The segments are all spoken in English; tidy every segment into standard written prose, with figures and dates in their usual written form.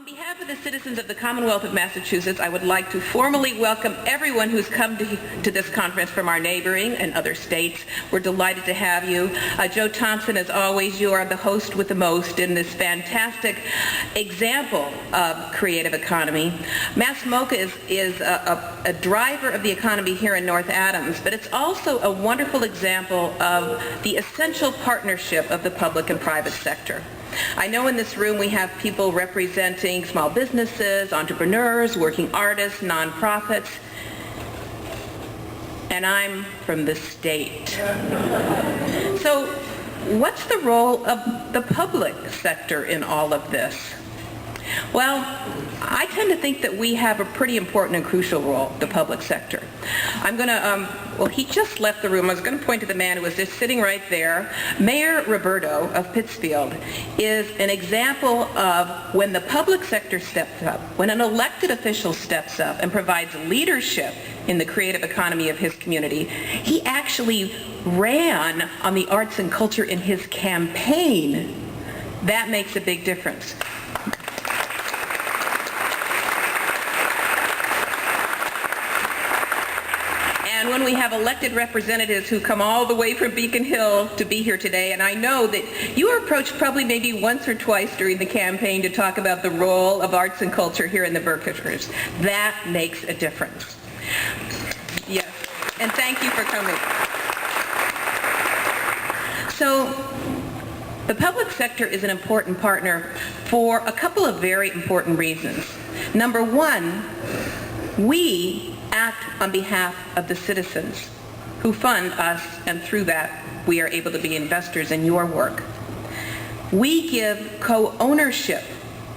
On behalf of the citizens of the Commonwealth of Massachusetts, I would like to formally welcome everyone who's come to this conference from our neighboring and other states. We're delighted to have you. Joe Thompson, as always, you are the host with the most in this fantastic example of creative economy. MassMocha is a driver of the economy here in North Adams, but it's also a wonderful example of the essential partnership of the public and private sector. I know in this room we have people representing small businesses, entrepreneurs, working artists, nonprofits, and I'm from the state. So what's the role of the public sector in all of this? Well, I tend to think that we have a pretty important and crucial role, the public sector. I'm going to, well, he just left the room. I was going to point to the man who was just sitting right there. Mayor Roberto of Pittsfield is an example of when the public sector steps up, when an elected official steps up and provides leadership in the creative economy of his community. He actually ran on the arts and culture in his campaign. That makes a big difference. And when we have elected representatives who come all the way from Beacon Hill to be here today, and I know that you were approached probably maybe once or twice during the campaign to talk about the role of arts and culture here in the Berkshires. That makes a difference. Yes, and thank you for coming. So, the public sector is an important partner for a couple of very important reasons. Number one, we act on behalf of the citizens who fund us, and through that we are able to be investors in your work. We give co-ownership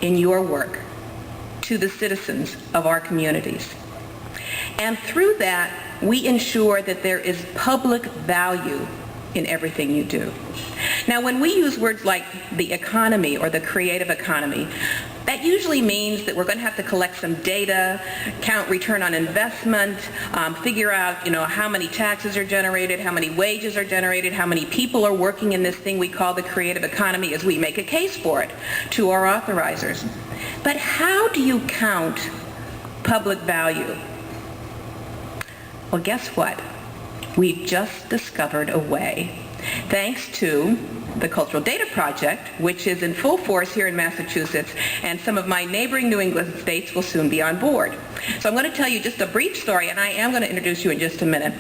in your work to the citizens of our communities. And through that, we ensure that there is public value in everything you do. Now, when we use words like the economy or the creative economy, that usually means that we're going to have to collect some data, count return on investment, figure out, how many taxes are generated, how many wages are generated, how many people are working in this thing we call the creative economy as we make a case for it to our authorizers. But how do you count public value? Well, guess what? We've just discovered a way. Thanks to the Cultural Data Project, which is in full force here in Massachusetts, and some of my neighboring New England states will soon be on board. So I'm going to tell you just a brief story, and I am going to introduce you in just a minute.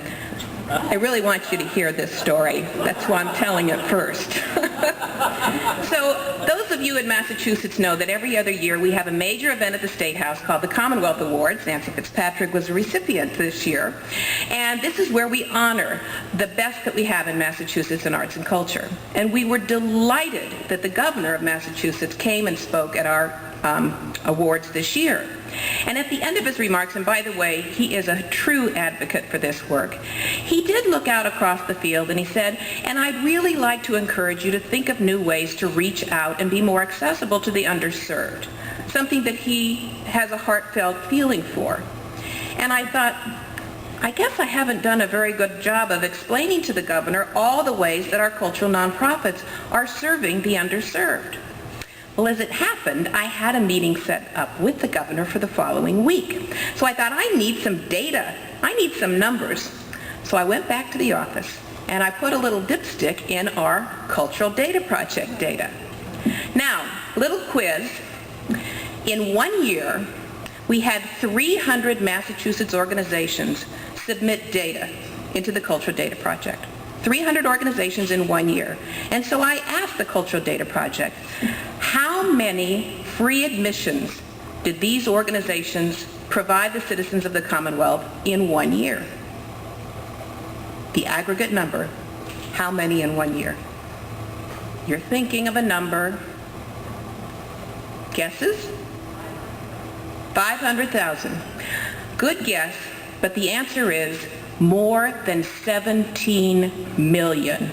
I really want you to hear this story. That's why I'm telling it first. So those of you in Massachusetts know that every other year we have a major event at the State House called the Commonwealth Awards. Nancy Fitzpatrick was a recipient this year. And this is where we honor the best that we have in Massachusetts in arts and culture. And we were delighted that the governor of Massachusetts came and spoke at our awards this year. And at the end of his remarks, and by the way, he is a true advocate for this work, he did look out across the field and he said, and I'd really like to encourage you to think of new ways to reach out and be more accessible to the underserved, something that he has a heartfelt feeling for. And I thought, I guess I haven't done a very good job of explaining to the governor all the ways that our cultural nonprofits are serving the underserved. Well, as it happened, I had a meeting set up with the governor for the following week. So I thought, I need some data. I need some numbers. So I went back to the office and I put a little dipstick in our Cultural Data Project data. Now, little quiz. In 1 year, we had 300 Massachusetts organizations submit data into the Cultural Data Project. 300 organizations in 1 year. And so I asked the Cultural Data Project, how many free admissions did these organizations provide the citizens of the Commonwealth in 1 year? The aggregate number, how many in 1 year? You're thinking of a number. Guesses? 500,000. Good guess, but the answer is more than 17 million.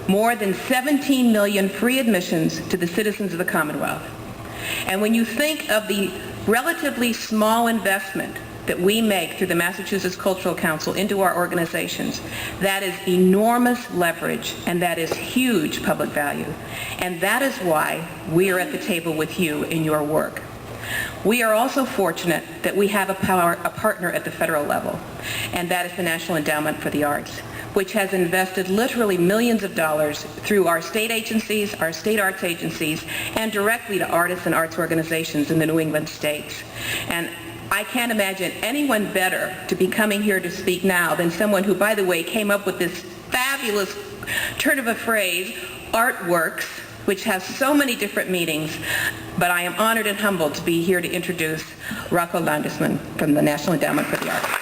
More than 17 million free admissions to the citizens of the Commonwealth. And when you think of the relatively small investment that we make through the Massachusetts Cultural Council into our organizations, that is enormous leverage, and that is huge public value. And that is why we are at the table with you in your work. We are also fortunate that we have a partner at the federal level, and that is the National Endowment for the Arts, which has invested literally millions of dollars through our state agencies, our state arts agencies, and directly to artists and arts organizations in the New England states. And I can't imagine anyone better to be coming here to speak now than someone who, by the way, came up with this fabulous turn of a phrase, artworks, which has so many different meanings. But I am honored and humbled to be here to introduce Rocco Landesman from the National Endowment for the Arts.